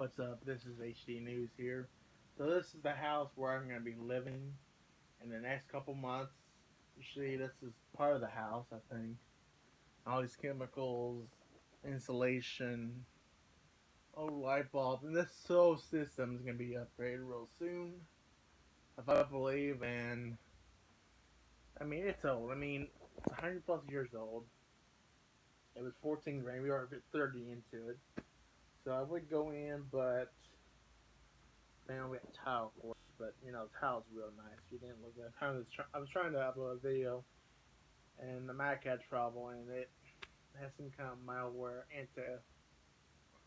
What's up? This is HDNEWS here. So this is the house where I'm going to be living in the next couple months. You see, this is part of the house, I think. All these chemicals, insulation, old light bulbs, and this solar system is going to be upgraded real soon, if I believe. And I mean, it's old. I mean, it's 100 plus years old. It was 14 grand. We are a bit 30 into it. So I would go in, but man, we got tile for it, but the tile's real nice. You didn't look at. I was trying to upload a video, and the Mac had trouble, and it has some kind of malware into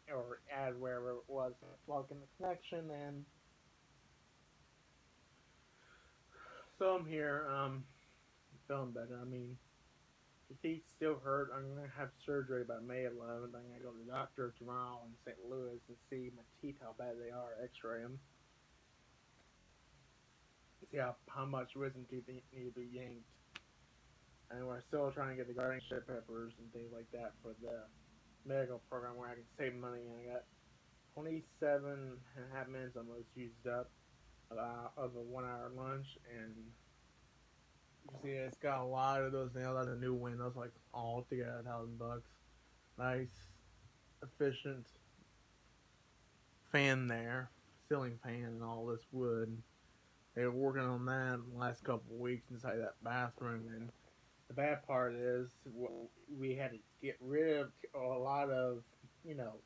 or add wherever it was blocking the connection, and so I'm here, feeling better. I mean, the teeth still hurt. I'm gonna have surgery by May 11th. I'm gonna go to the doctor tomorrow in St. Louis and see my teeth how bad they are. X-ray them. See how much wisdom teeth need to be yanked. And we're still trying to get the guardianship papers and things like that for the medical program where I can save money. And I got 27 and a half minutes almost used up of a 1 hour lunch. And you see, it's got a lot of those nails on the new windows, like all together, $1,000. Nice, efficient fan there, ceiling fan, and all this wood. They were working on that in the last couple of weeks inside that bathroom, and the bad part is we had to get rid of a lot of,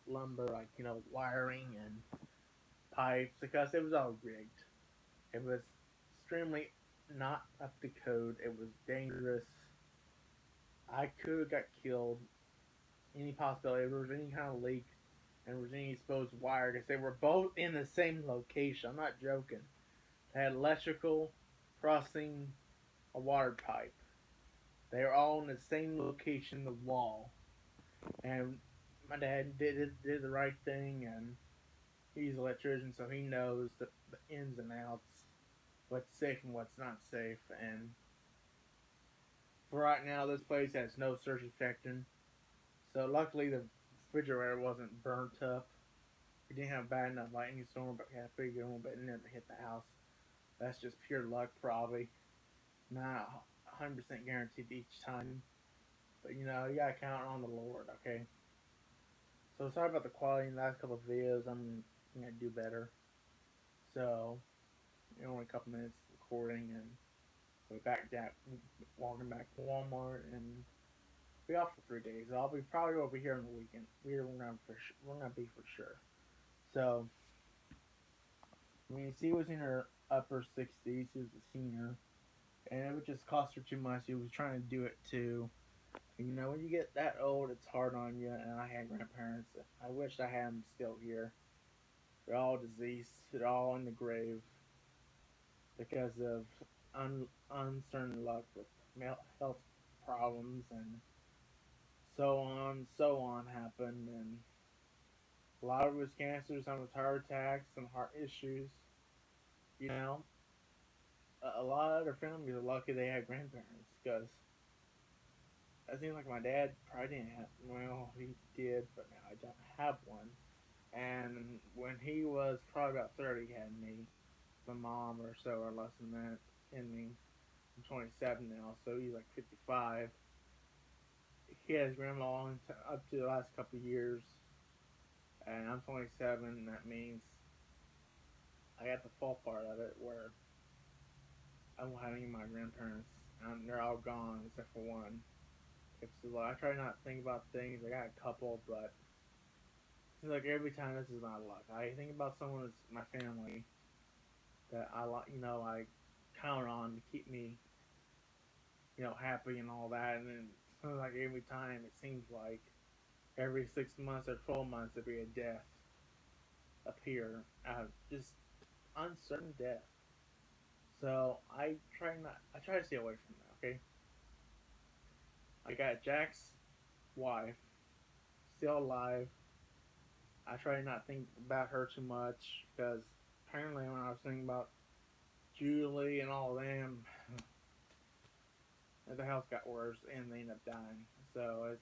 lumber, like, wiring and pipes, because it was all rigged. It was extremely not up to code. It was dangerous. I could have got killed. Any possibility, if there was any kind of leak and there was any exposed wire, because they were both in the same location. I'm not joking. They had electrical crossing a water pipe. They were all in the same location, the wall. And my dad did the right thing, and he's an electrician, so he knows the ins and outs, what's safe and what's not safe. And for right now, this place has no surge protection. So luckily, the refrigerator wasn't burnt up. We didn't have bad enough lightning storm, but we had a pretty good one, but it never hit the house. That's just pure luck, probably. Not 100% guaranteed each time. But you gotta count on the Lord, okay? So sorry about the quality in the last couple of videos. I'm gonna do better. So, only a couple minutes recording, and we're walking back to Walmart, and be off for 3 days. I'll be probably over here on the weekend. We're gonna be for sure. So, I mean, she was in her upper 60s. She was a senior, and it would just cost her too much. She was trying to do it too. When you get that old, it's hard on you. And I had grandparents. I wish I had them still here. They're all deceased. They're all in the grave because of uncertain luck with health problems, and so on happened. And a lot of it was cancer, some was heart attacks, some heart issues. You know, a lot of their families are lucky they had grandparents, because it seems like my dad probably didn't have. Well, he did, but now I don't have one. And when he was probably about 30, he had me, my mom, or so, or less than that, in me. I'm 27 now, so he's like 55. He has grandma up to the last couple of years, and I'm 27. And that means I got the fall part of it, where I don't have any of my grandparents. They're all gone except for one. It's like, I try not to think about things. I got a couple, but it's like every time this is my luck. I think about someone that's my family that I count on to keep me, happy and all that. And then like every time, it seems like every 6 months or 12 months there'd be a death appear out of just uncertain death. So I try to stay away from that. Okay, I got Jack's wife still alive. I try to not think about her too much, because apparently when I was thinking about Julie and all of them, the health got worse and they ended up dying. So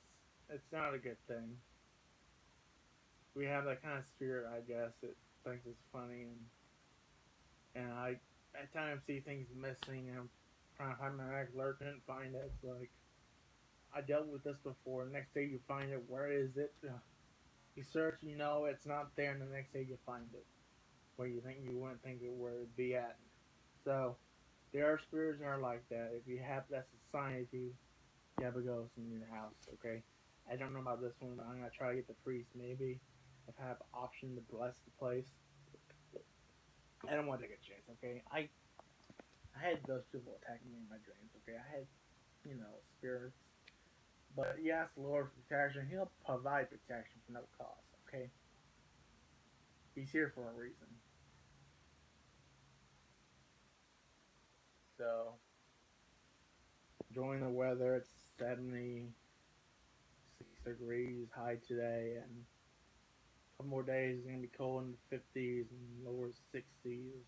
it's not a good thing. we have that kind of spirit, I guess. It thinks it's funny, and I at times see things missing, and I'm trying to find my next alert, couldn't find it. It's like I dealt with this before. Next day you find it, where is it? You search, you know it's not there, and the next day you find it where you think you wouldn't think it where it'd be at. So there are spirits that are like that. If you have that's a sign if you have a ghost in your house, okay? I don't know about this one, but I'm gonna try to get the priest maybe. If I have option to bless the place. I don't want to take a chance, okay? I had those people attacking me in my dreams, okay? I had, spirits. But you ask the Lord for protection, He'll provide protection for no cost, okay? He's here for a reason. So, enjoying the weather, it's 76 degrees high today, and a couple more days it's gonna be cold in the 50s and lower 60s.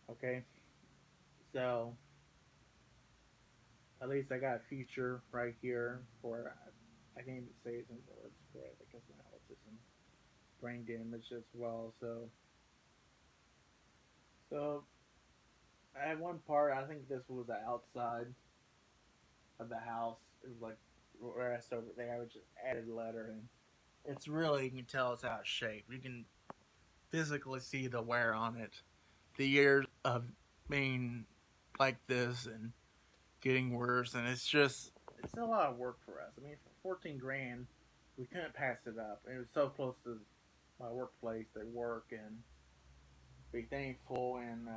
Okay, so at least I got a future right here for I can't even say some words correct because of my autism, brain damage as well. So I had one part. I think this was the outside of the house. It was like rest over there. I was just added a letter, and it's really you can tell it's out of shape. You can physically see the wear on it, the years of being like this and getting worse, and it's a lot of work for us. I mean, for 14 grand, we couldn't pass it up. It was so close to my workplace, they work and be thankful. And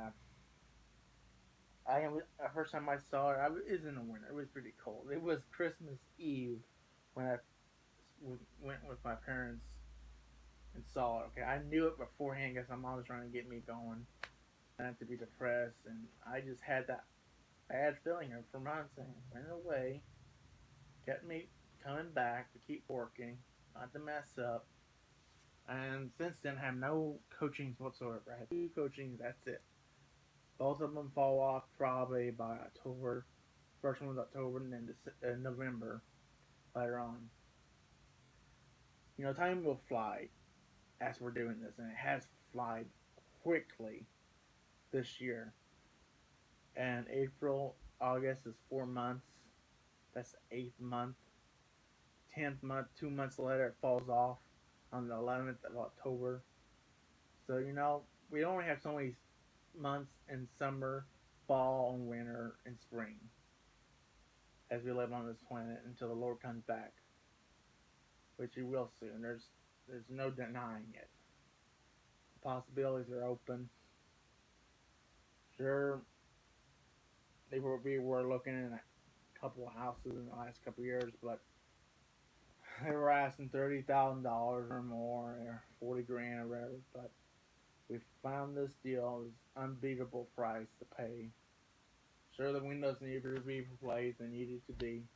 the first time I saw it, it was in the winter. It was pretty cold. It was Christmas Eve when I went with my parents and saw it. Okay, I knew it beforehand because my mom was trying to get me going, not to be depressed, and I just had that bad feeling for months and went away, kept me coming back to keep working, not to mess up. And since then, I have no coachings whatsoever. I have two coachings, that's it. Both of them fall off probably by October. First one was October, and then November later on. Time will fly as we're doing this, and it has flied quickly this year. And April, August is 4 months. That's the eighth month. 10th month, 2 months later, it falls off on the 11th of October. So, we only have so many months in summer, fall, and winter, and spring as we live on this planet until the Lord comes back, which He will soon. There's no denying it. The possibilities are open. Sure, we were looking at a couple of houses in the last couple of years, but they were asking $30,000 or more, or 40 grand or whatever. But we found this deal. It was unbeatable price to pay. Sure, the windows needed to be replaced. They needed to be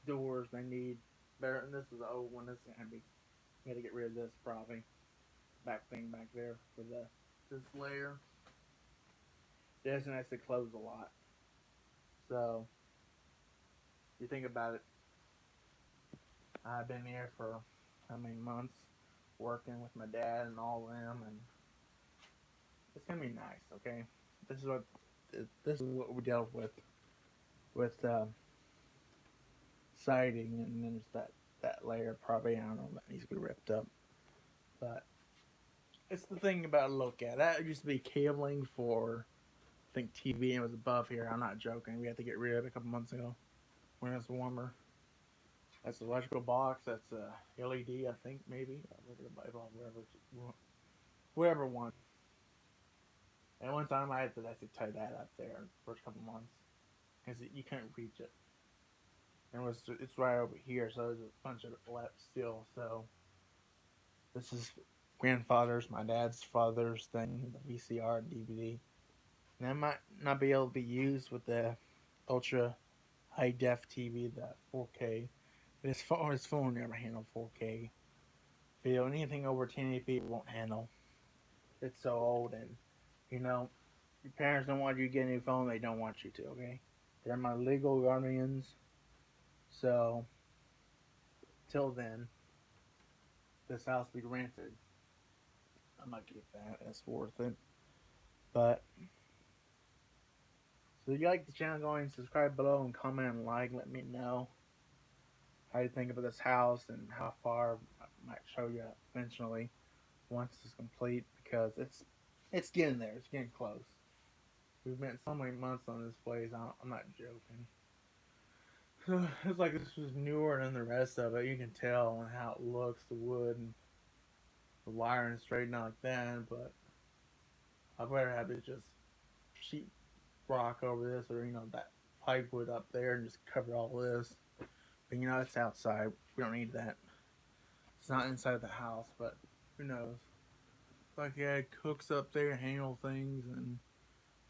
doors. They need better. And this is the old one. This is gonna be. We got to get rid of this probably. Back thing back there for this layer. This one has to close a lot. So you think about it. I've been here for how many months working with my dad and all of them, and it's gonna be nice. Okay, this is what we dealt with siding, and then there's that layer probably I don't know that needs to be ripped up, but it's the thing about a look at that used to be cabling for I think TV and it was above here. I'm not joking. We had to get rid of it a couple months ago when it's warmer. That's the electrical box. That's a LED, I think maybe. Whoever won. And one time I had to tie that up there in the first couple months because you couldn't reach it. And it's right over here, so there's a bunch of it left still. So this is grandfather's, my dad's father's thing, the VCR and DVD. And that might not be able to be used with the ultra high def TV, the 4K. But his phone never handled 4K video. Anything over 1080p it won't handle. It's so old, and your parents don't want you to get a new phone. They don't want you to. Okay, they're my legal guardians. So till then, this house be rented. I might get that. That's worth it. But so if you like the channel, go ahead and subscribe below and comment and like. Let me know how you think about this house and how far I might show you eventually once it's complete, because it's getting there. It's getting close. We've spent so many months on this place. I'm not joking. So it's like this was newer than the rest of it. You can tell on how it looks, the wood and the wiring straightened out like that. But I'd rather have it just sheet rock over this, or that pipe wood up there, and just cover all this. But it's outside. We don't need that. It's not inside the house, but who knows? Like he had cooks up there, handle things, and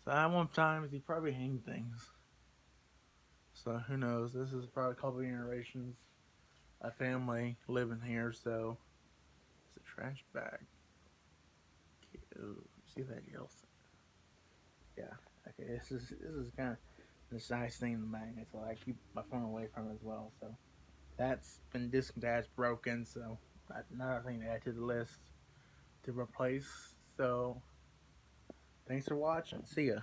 so at one time he probably hang things. So who knows? This is probably a couple of generations, a family living here. So it's a trash bag. Ooh, see that yellow? Yeah. Okay. This is kind of this nice thing in the magnet, so I keep my phone away from it as well. So that's been disconnected, broken. So that's another thing to add to the list to replace. So thanks for watching. See ya.